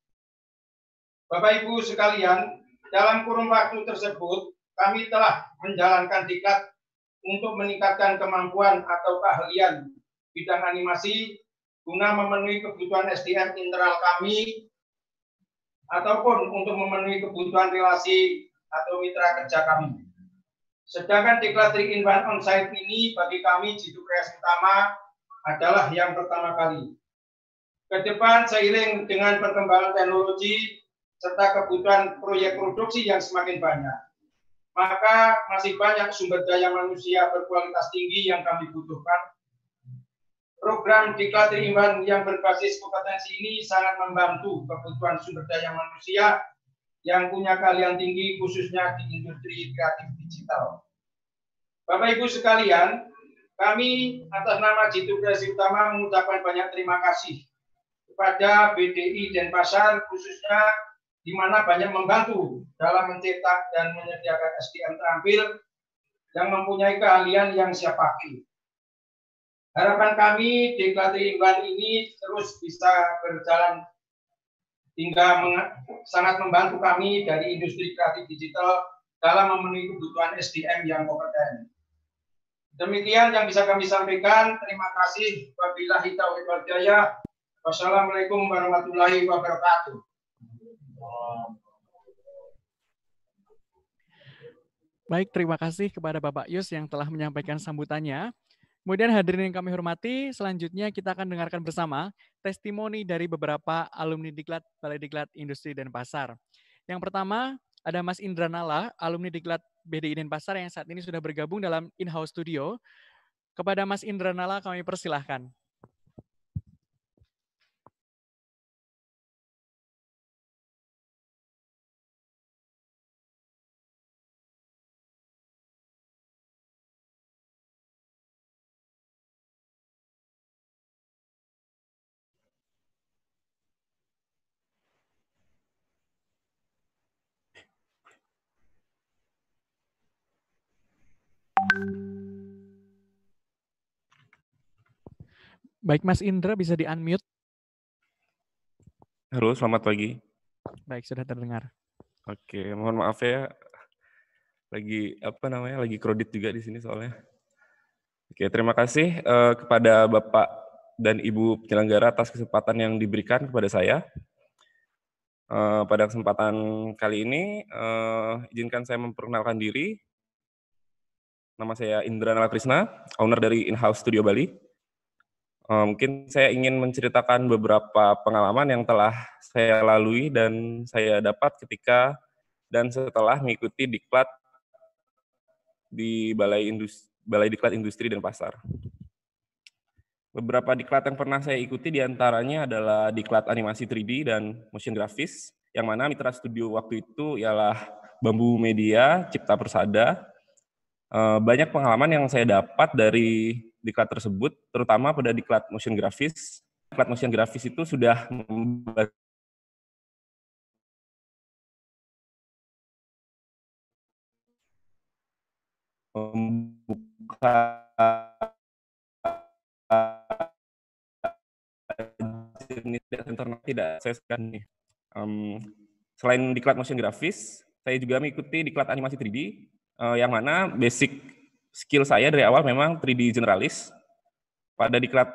Bapak Ibu sekalian, dalam kurun waktu tersebut kami telah menjalankan diklat untuk meningkatkan kemampuan atau keahlian bidang animasi guna memenuhi kebutuhan SDM internal kami ataupun untuk memenuhi kebutuhan relasi atau mitra kerja kami. Sedangkan diklat Tri-in-1 on-site ini bagi kami Jitu Kreasi Utama adalah yang pertama kali. Ke depan seiring dengan perkembangan teknologi serta kebutuhan proyek produksi yang semakin banyak, maka masih banyak sumber daya manusia berkualitas tinggi yang kami butuhkan. Program diklat Tri-in-1 yang berbasis kompetensi ini sangat membantu kebutuhan sumber daya manusia yang punya keahlian tinggi khususnya di industri kreatif digital. Bapak Ibu sekalian, kami atas nama Jitu Kreasi Utama mengucapkan banyak terima kasih kepada BDI Denpasar khususnya di mana banyak membantu dalam mencetak dan menyediakan SDM terampil yang mempunyai keahlian yang siap pakai. Harapan kami Diklat Rimban ini terus bisa berjalan hingga sangat membantu kami dari industri kreatif digital dalam memenuhi kebutuhan SDM yang kompeten. Demikian yang bisa kami sampaikan. Terima kasih. Wabillahi taufiq wal hidayah. Wassalamualaikum warahmatullahi wabarakatuh. Baik, terima kasih kepada Bapak Yus yang telah menyampaikan sambutannya. Kemudian hadirin yang kami hormati, selanjutnya kita akan dengarkan bersama testimoni dari beberapa alumni Diklat Balai Diklat Industri Denpasar. Yang pertama ada Mas Indra Nala, alumni Diklat BDI Denpasar yang saat ini sudah bergabung dalam in-house studio. Kepada Mas Indra Nala kami persilahkan. Baik, Mas Indra bisa di-unmute. Halo, selamat pagi. Baik, sudah terdengar. Oke, mohon maaf ya. Lagi kredit juga di sini soalnya. Oke, terima kasih kepada Bapak dan Ibu penyelenggara atas kesempatan yang diberikan kepada saya. Pada kesempatan kali ini, izinkan saya memperkenalkan diri. Nama saya Indra Nala Krisna, owner dari In-House Studio Bali. Mungkin saya ingin menceritakan beberapa pengalaman yang telah saya lalui dan saya dapat ketika dan setelah mengikuti Diklat di Balai Diklat Industri Denpasar. Beberapa diklat yang pernah saya ikuti diantaranya adalah Diklat Animasi 3D dan Motion Grafis, yang mana mitra studio waktu itu ialah Bambu Media, Cipta Persada. Banyak pengalaman yang saya dapat dari diklat tersebut, terutama pada diklat motion grafis. Diklat motion grafis itu sudah membuka jenis internet tidak saya sekan nih. Selain diklat motion grafis, saya juga mengikuti diklat animasi 3D, yang mana basic skill saya dari awal memang 3D generalis. Pada diklat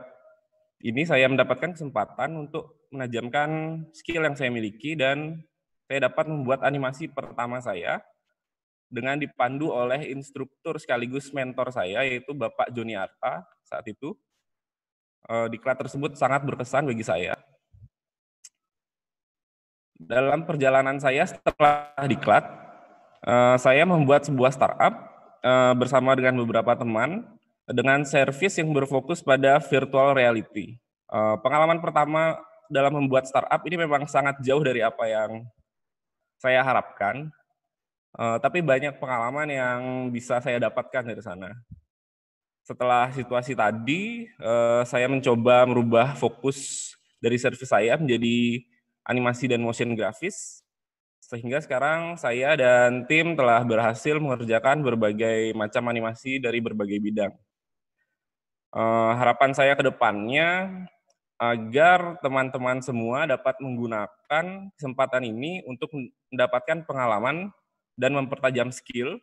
ini saya mendapatkan kesempatan untuk menajamkan skill yang saya miliki dan saya dapat membuat animasi pertama saya dengan dipandu oleh instruktur sekaligus mentor saya, yaitu Bapak Joni Arta saat itu. Diklat tersebut sangat berkesan bagi saya. Dalam perjalanan saya setelah diklat, saya membuat sebuah startup bersama dengan beberapa teman dengan servis yang berfokus pada virtual reality. Pengalaman pertama dalam membuat startup ini memang sangat jauh dari apa yang saya harapkan, tapi banyak pengalaman yang bisa saya dapatkan dari sana. Setelah situasi tadi, saya mencoba merubah fokus dari servis saya menjadi animasi dan motion grafis, sehingga sekarang saya dan tim telah berhasil mengerjakan berbagai macam animasi dari berbagai bidang. Harapan saya ke depannya agar teman-teman semua dapat menggunakan kesempatan ini untuk mendapatkan pengalaman dan mempertajam skill,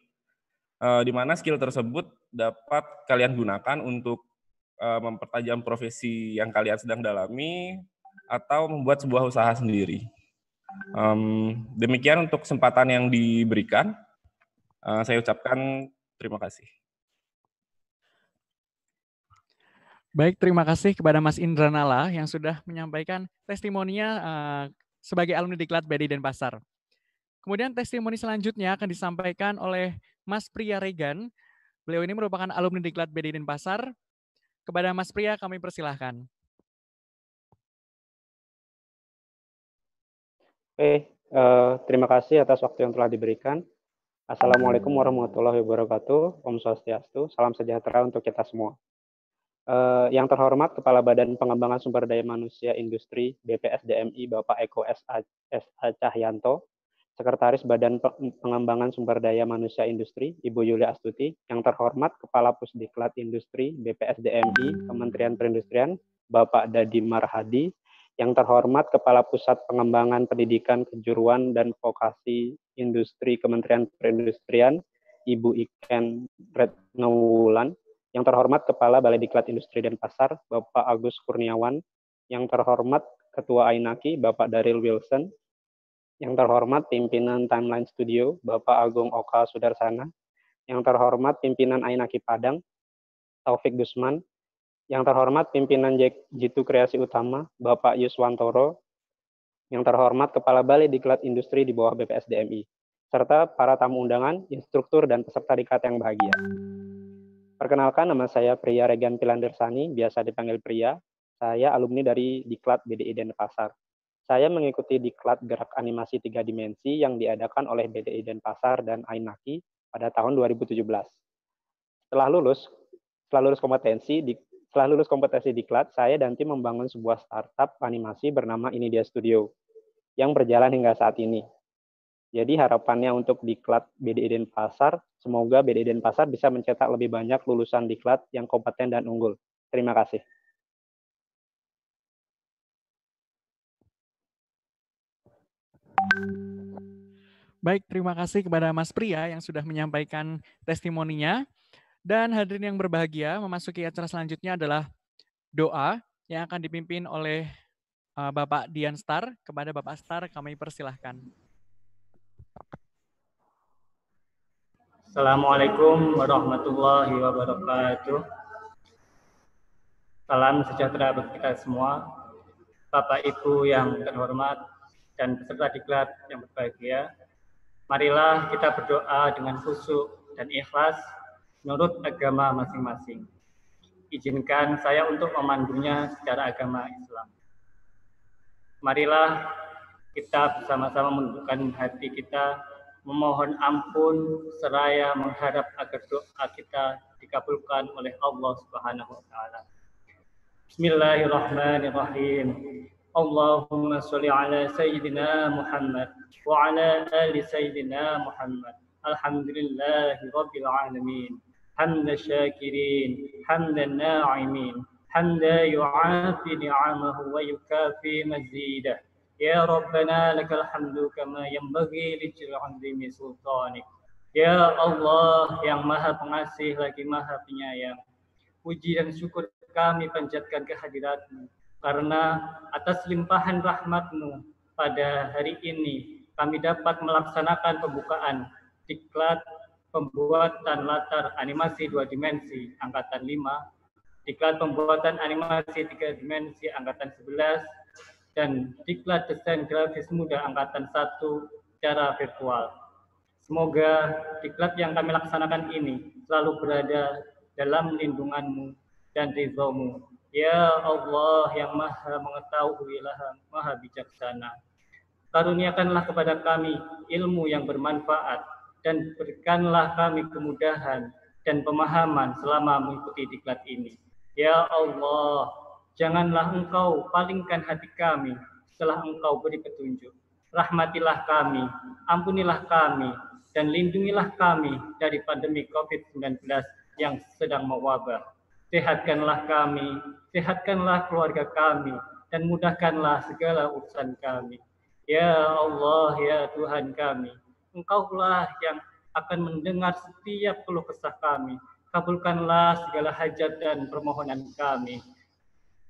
di mana skill tersebut dapat kalian gunakan untuk mempertajam profesi yang kalian sedang dalami atau membuat sebuah usaha sendiri. Demikian untuk kesempatan yang diberikan. Saya ucapkan terima kasih. Baik, terima kasih kepada Mas Indra Nala yang sudah menyampaikan testimoninya sebagai alumni Diklat BDI Denpasar. Kemudian testimoni selanjutnya akan disampaikan oleh Mas Priya Regan. Beliau ini merupakan alumni Diklat BDI Denpasar. Kepada Mas Priya kami persilahkan. Terima kasih atas waktu yang telah diberikan. Assalamualaikum warahmatullahi wabarakatuh. Om Swastiastu. Salam sejahtera untuk kita semua. Yang terhormat Kepala Badan Pengembangan Sumber Daya Manusia Industri BPSDMI Bapak Eko S.A. Cahyanto, Sekretaris Badan Pengembangan Sumber Daya Manusia Industri Ibu Yulia Astuti, yang terhormat Kepala Pusdiklat Industri BPSDMI Kementerian Perindustrian Bapak Dadi Marhadi, yang terhormat Kepala Pusat Pengembangan Pendidikan Kejuruan dan Vokasi Industri Kementerian Perindustrian Ibu Iken Retnowulan, yang terhormat Kepala Balai Diklat Industri dan Pasar Bapak Agus Kurniawan, yang terhormat Ketua Ainaki Bapak Daryl Wilson, yang terhormat Pimpinan Timeline Studio Bapak Agung Oka Sudarsana, yang terhormat Pimpinan Ainaki Padang Taufik Gusman, yang terhormat Pimpinan Jitu Kreasi Utama, Bapak Yuswantoro, yang terhormat Kepala Balai Diklat Industri di bawah BPSDMI, serta para tamu undangan, instruktur, dan peserta diklat yang bahagia. Perkenalkan, nama saya Priya Regan Pilandersani, biasa dipanggil Priya. Saya alumni dari Diklat BDI Denpasar. Saya mengikuti Diklat Gerak Animasi 3 Dimensi yang diadakan oleh BDI Denpasar dan Ainaki pada tahun 2017. Setelah lulus kompetensi Diklat, saya dan tim membangun sebuah startup animasi bernama Ini Dia Studio yang berjalan hingga saat ini. Jadi harapannya untuk Diklat BDI Denpasar, semoga BDI Denpasar bisa mencetak lebih banyak lulusan Diklat yang kompeten dan unggul. Terima kasih. Baik, terima kasih kepada Mas Priya yang sudah menyampaikan testimoninya. Dan hadirin yang berbahagia, memasuki acara selanjutnya adalah doa yang akan dipimpin oleh Bapak Dian Star. Kepada Bapak Star, kami persilahkan. Assalamualaikum warahmatullahi wabarakatuh. Salam sejahtera bagi kita semua. Bapak Ibu yang terhormat dan peserta diklat yang berbahagia, marilah kita berdoa dengan khusyuk dan ikhlas menurut agama masing-masing. Izinkan saya untuk memandunya secara agama Islam. Marilah kita bersama-sama menundukkan hati kita, memohon ampun seraya mengharap agar doa kita dikabulkan oleh Allah Subhanahu wa taala. Bismillahirrahmanirrahim. Allahumma sholli ala sayyidina Muhammad wa ala ali sayyidina Muhammad. Alhamdulillahi rabbil alamin. Hamda syakirin, hamdan na'imin, hamda yu'afi ni'amahu wa yukafi mazidah. Ya Rabbana lakal hamdu kama yanbaghi li jalali sultanik. Ya Allah yang Maha Pengasih lagi Maha Penyayang, puji dan syukur kami panjatkan kehadirat-Mu, karena atas limpahan rahmat-Mu pada hari ini kami dapat melaksanakan pembukaan Diklat Pembuatan Latar Animasi 2 Dimensi Angkatan 5, Diklat Pembuatan Animasi 3 Dimensi Angkatan 11, dan Diklat Desain Grafis Muda Angkatan 1 secara virtual. Semoga diklat yang kami laksanakan ini selalu berada dalam lindungan-Mu dan ridha-Mu. Ya Allah yang Maha Mengetahui, Maha Bijaksana. Karuniakanlah kepada kami ilmu yang bermanfaat, dan berikanlah kami kemudahan dan pemahaman selama mengikuti diklat ini. Ya Allah, janganlah Engkau palingkan hati kami setelah Engkau beri petunjuk. Rahmatilah kami, ampunilah kami, dan lindungilah kami dari pandemi COVID-19 yang sedang mewabah. Sehatkanlah kami, sehatkanlah keluarga kami, dan mudahkanlah segala urusan kami. Ya Allah, ya Tuhan kami, Engkaulah yang akan mendengar setiap keluh kesah kami. Kabulkanlah segala hajat dan permohonan kami.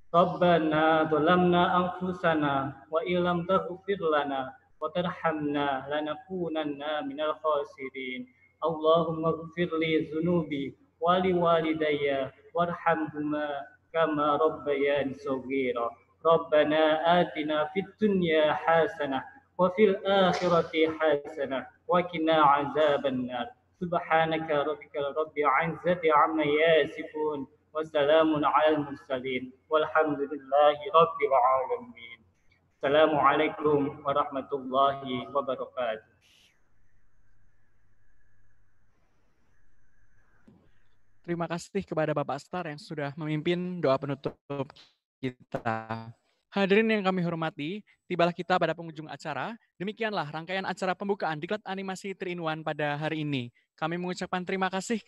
Rabbana zalamna anfusana wa illam taghfir lana wa tarhamna lanakunanna minal khasirin. Allahumma ighfir li dzunubi wa li walidayya warhamhuma kama rabbayani shaghira. Rabbana atina fid dunya hasanah wa fil akhirati hasanah wa qina azabannar. Subhanaka rabbikal rabbil izzati amma yasifun wa salamun alal mursalin walhamdulillahi rabbil alamin. Assalamualaikum warahmatullahi wabarakatuh. Terima kasih kepada Bapak Star yang sudah memimpin doa penutup kita. Hadirin yang kami hormati, tibalah kita pada penghujung acara. Demikianlah rangkaian acara pembukaan Diklat Animasi 3-in-1 pada hari ini. Kami mengucapkan terima kasih